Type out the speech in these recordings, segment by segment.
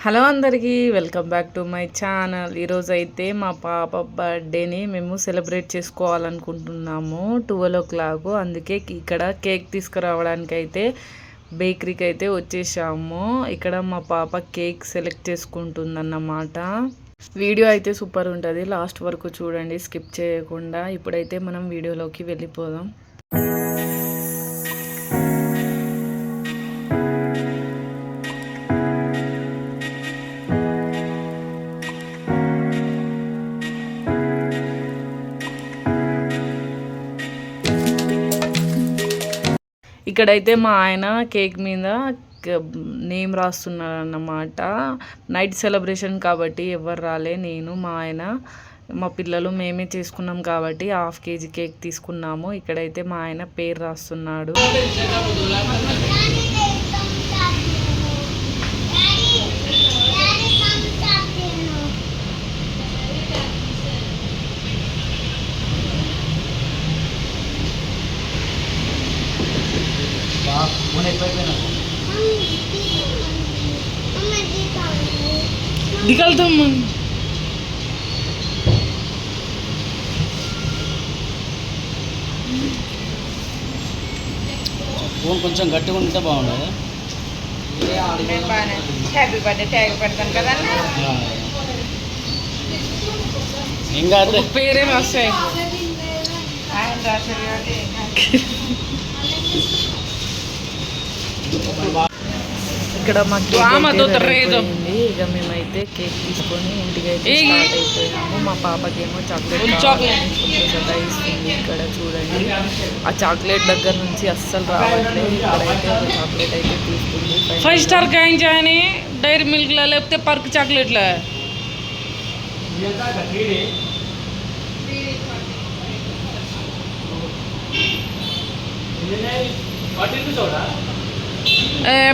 Hello అందరికీ welcome back to my channel. ఈరోజు అయితే మా పాప బర్త్డేని మేము సెలబ్రేట్ చేసుకోవాలనుకుంటున్నాము 12 o'clock. అందుకే ఇక్కడ కేక్ తీసుకురావడానికి అయితే బేకరీకి అయితే వచ్చేసాము. ఇక్కడ మా పాప కేక్ సెలెక్ట్ చేసుకుంటుందన్నమాట. వీడియో అయితే సూపర్ ఉంటుంది, లాస్ట్ వరకు చూడండి స్కిప్ చేయకుండా. ఇప్పుడైతే మనం వీడియోలోకి వెళ్ళిపోదాం. ఇక్కడైతే మా ఆయన కేక్ మీద నేమ్ రాస్తున్నారు అన్నమాట. నైట్ సెలబ్రేషన్ కాబట్టి ఎవరు రాలే, నేను మా ఆయన మా పిల్లలు మేమే చేసుకున్నాం కాబట్టి 1/2 kg కేక్ తీసుకున్నాము. ఇక్కడైతే మా ఆయన పేరు రాస్తున్నాడు. దిగలుతాం ఫోన్ కొంచెం గట్టిగా ఉంటే బాగుండదు. హ్యాపీ బర్త్డే ట్యాగ్ పెడతాను కదా, ఇంకా పేరేమి వస్తాయి. ఆయన రాశారు. ఇక్కడ మాకు ఇక మేమైతే కేక్ తీసుకొని ఇంటికి అయితే స్టార్ట్ అయిపోయాము. మా పాపకేమో చాక్లెట్ ఇస్తుంది. ఇక్కడ చూడండి, ఆ చాక్లెట్ దగ్గర నుంచి అస్సలు రావట్లేదు. ఇక్కడైతే ఒక చాక్లెట్ అయితే తీసుకుంది. 5 స్టార్ కాయించాయని డైరీ మిల్క్లో లేకపోతే పర్క్ చాక్లెట్లో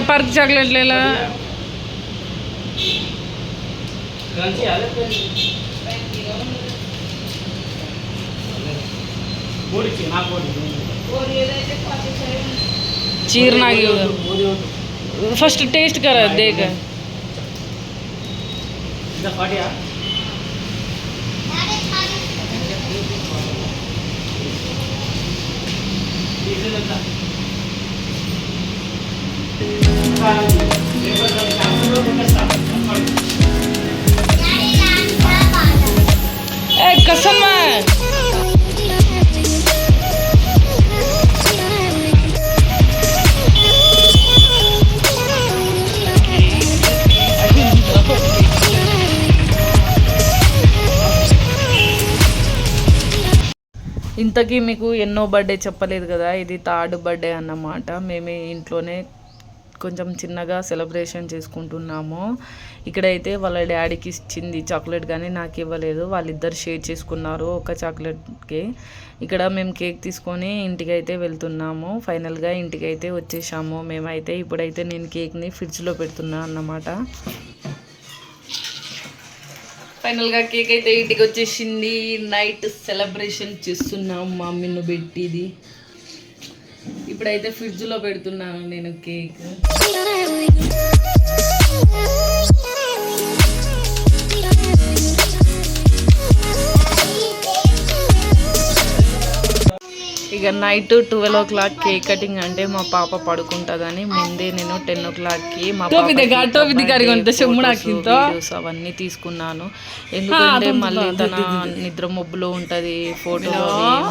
పర్క్ చాక్లెట్లేలా चीरना फर्स्ट टेस्ट कर देख कसम है ఇంతకీ మీకు ఎన్నో బర్త్డే చెప్పలేదు కదా, ఇది 3rd బర్త్డే అన్నమాట. మేమే ఇంట్లోనే కొంచెం చిన్నగా సెలబ్రేషన్ చేసుకుంటున్నాము. ఇక్కడైతే వాళ్ళ డాడీకి ఇచ్చింది చాక్లెట్, కానీ నాకు ఇవ్వలేదు. వాళ్ళిద్దరు షేర్ చేసుకున్నారు ఒక చాక్లెట్కి. ఇక్కడ మేము కేక్ తీసుకొని ఇంటికి అయితే వెళ్తున్నాము. ఫైనల్గా ఇంటికి అయితే వచ్చేసాము మేమైతే. ఇప్పుడైతే నేను కేక్ని ఫ్రిడ్జ్లో పెడుతున్నా అన్నమాట. ఫైనల్గా కేక్ అయితే ఇంటికి వచ్చేసింది. నైట్ సెలబ్రేషన్ చేస్తున్నాం మమ్మీని పెట్టిది. ఇప్పుడైతే ఫ్రిడ్జ్లో పెడుతున్నాను నేను కేక్. ఇక నైట్ 12 o'clock కేక్ కటింగ్ అంటే మా పాప పడుకుంటుందని ముందే నేను 10 o'clockకి మా వీడియోస్ అవన్నీ తీసుకున్నాను. ఎందుకంటే మళ్ళీ తన నిద్ర మబ్బులో ఉంటుంది, ఫోటోలో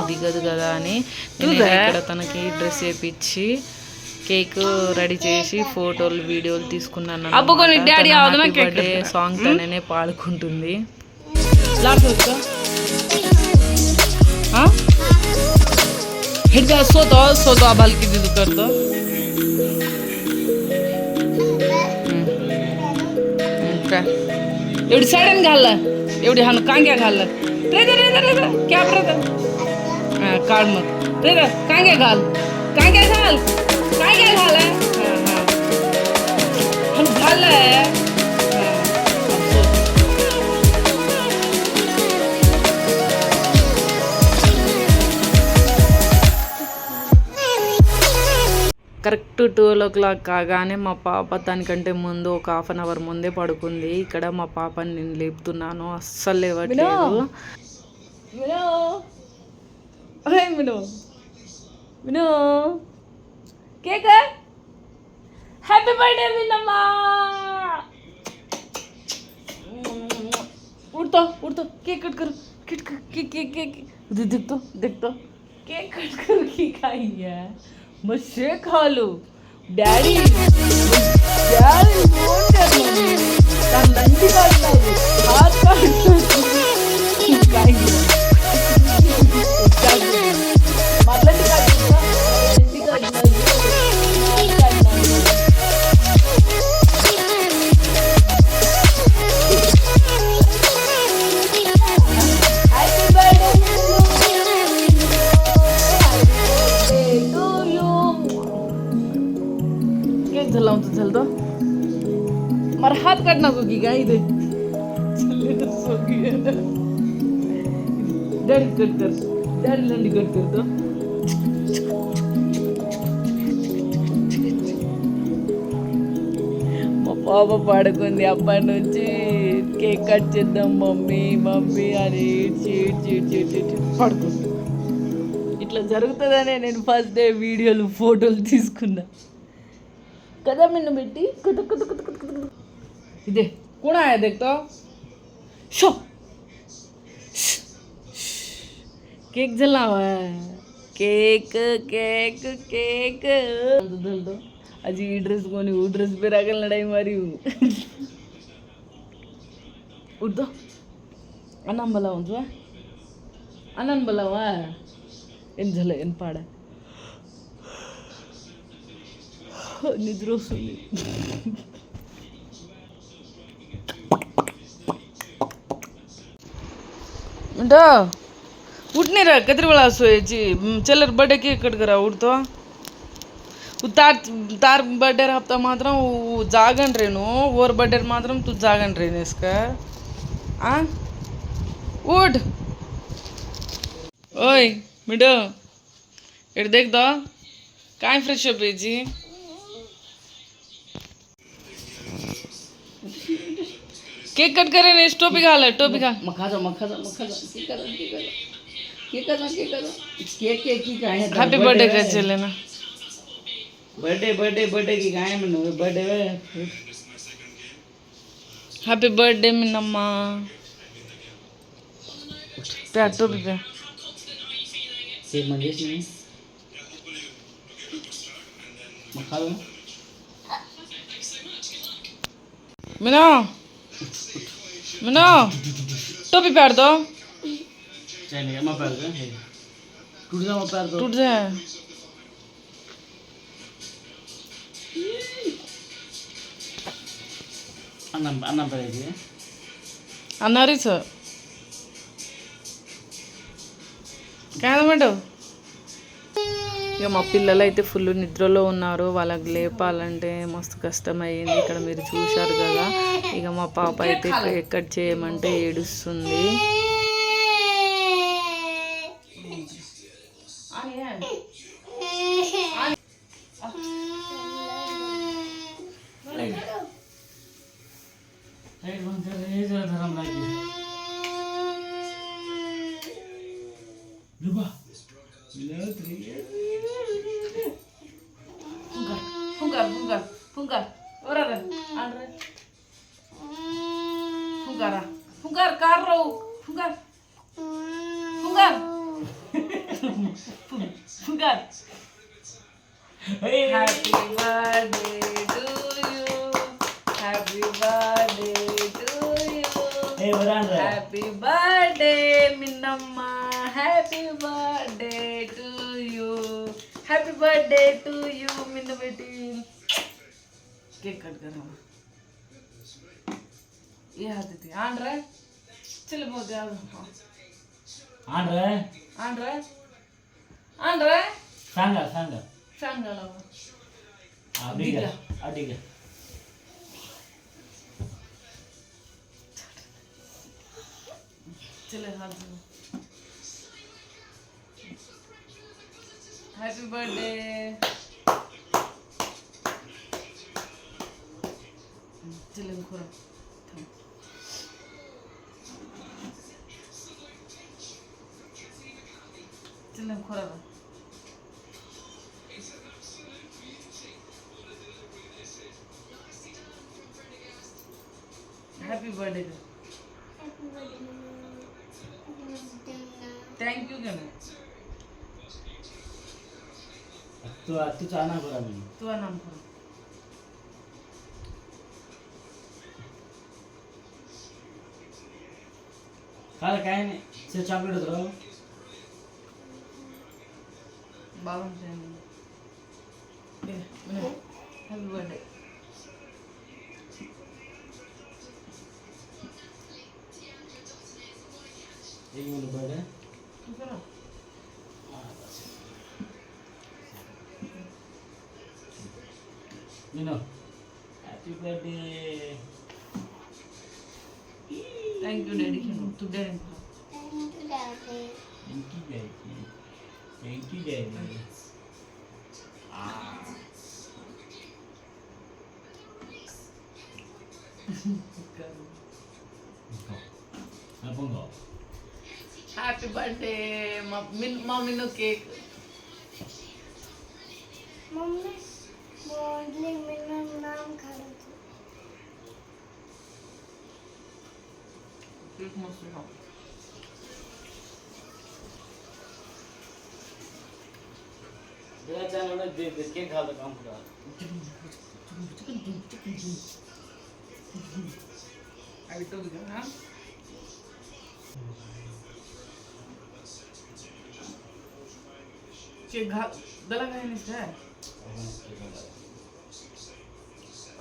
దిగదు కదా అని నేను ఇక్కడ తనకి డ్రెస్ వేయించి కేక్ రెడీ చేసి ఫోటోలు వీడియోలు తీసుకున్నాను. బర్త్డే సాంగ్ తననే పాడుకుంటుంది. हिडका सोतो बालकी दिदू करतो एवढी साड्यान घालला, एवढी हान कांग्या घालला रे क्या काढ मग रे कांग्या घाल घाललाय. కరెక్ట్ 12 కాగానే మా పాప దానికంటే ముందు ఒక 1/2 అవర్ ముందే పడుకుంది. ఇక్కడ మా పాపని నేను లేపుతున్నాను, అస్సలు లేవట్లేదు. కేక్ హ్యాపీ బర్త్డే విన్నమ్మా. उड़तो उड़तो केक कट करो, केक केक केक केक देख तो केक कट करो की खाई है मुझसे खा लो डैडी डैडी फोन कर मम्मी तंदी काटना हाथ काटना खाई मतलब काटना चल दो मारा हाथ काटना होगी क्या इधर डैडी कट कर डैडी लंडी कट कर दो మా పాప పడుకుంది అప్పటి నుంచి కేక్ కట్ చేద్దాం మమ్మీ మమ్మీ అని పడుకుంది. ఇట్లా జరుగుతుందనే నేను ఫస్ట్ డే వీడియోలు ఫోటోలు తీసుకున్నా కదా మిన్ను పెట్టి కుతు కుతు కుతు కుతు కుతు ఇదే కూడా देखो शो केक जला हुआ है केक केक केक धल दो आज ये ड्रेस कोनी वो ड्रेस पे रागल लड़ाई मारी हूँ उठ दो अनम बलाऊं जो अनन बलाऊं इन झले इन पाड़ा निद्र वస్తుంది. बेटा उठ नहीं रहा कतरी वाला सोए जी चल बर्थडे केक कट करा उठ तो तार बर्थडे हफ्ता मात्र जागन रेनु और बर्थडे मात्र तू जागन रेन इसका उठ ओए बेटा इट देख दो काय फ्रेश अप है जी केक कट करे ने टोपी खा ले टोपी खा मखा दो केक की गाय है हैप्पी बर्थडे कर चले ना बर्थडे की गाय में बर्थडे हैप्पी बर्थडे मिन्नम्मा पे टोपी पे से मंगेश नहीं मखा दो मिनो मिनो टोपी पहन दो चलिए मैं पैर दो टूट जाए मैं पैर दो टूट जाए अन्ना पड़ेगी अनारी सर क्या मैडम ఇక మా పిల్లలు అయితే ఫుల్ నిద్రలో ఉన్నారు. వాళ్ళకి లేపాలంటే మస్తు కష్టమయ్యింది. ఇక్కడ మీరు చూశారు కదా. ఇక మా పాప అయితే కేక్ కట్ చేయమంటే ఏడుస్తుంది. Fungar, orang Andre, fungar karo, fungar, Happy birthday to you, happy birthday to you, happy birthday Minnamma, happy birthday to you, happy birthday to you Minnu beti. Cake cut कर ये हाथ देती आन रहा चल बहुत ज्यादा आन रहा सांगा सांगा लगा अडिगा चले हाथ दो हैप्पी बर्थडे खोरा चल खोरा हैप्पी बर्थडे थैंक यू कहना तू चाहना करा मी तू नाम खोरा काल काय नाही से चॉकलेट होतं राव. बाबा हैप्पी बर्थडे एक मिनिट बर्थडे मीनो happy birthday thank you daddy तू daddy thank you daddy pongo happy birthday mummy no cake mummy मोडली मेरा नाम खा केक मस्त खाओ मेरा चैनल में दे केक खा लो काम पूरा अभी तो हाँ केक गला खाए नहीं है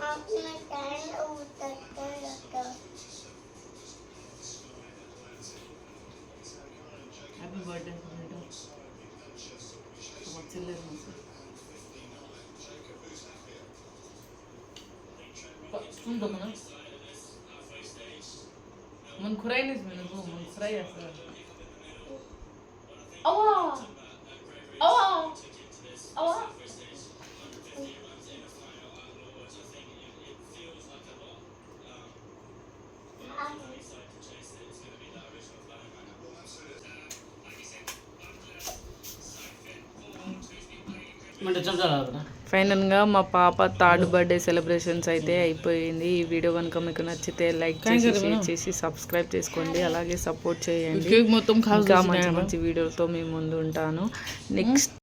आपने टैंड उतर कर रखा हैप्पी बर्थडे बेटा बहुत चिल्ले सुन दो ना मन खुराई नहीं मैंने तो मन खुराई ऐसा अवा अवा अवा म्हणजे चमचा लागला ఫైనల్గా మా పాప థర్డ్ బర్త్డే సెలబ్రేషన్స్ అయితే అయిపోయింది. ఈ వీడియో కనుక మీకు నచ్చితే లైక్ చేసి షేర్ చేసి సబ్స్క్రైబ్ చేసుకోండి, అలాగే సపోర్ట్ చేయండి. ఇంకా మంచి మంచి వీడియోతో మీ ముందు ఉంటాను. నెక్స్ట్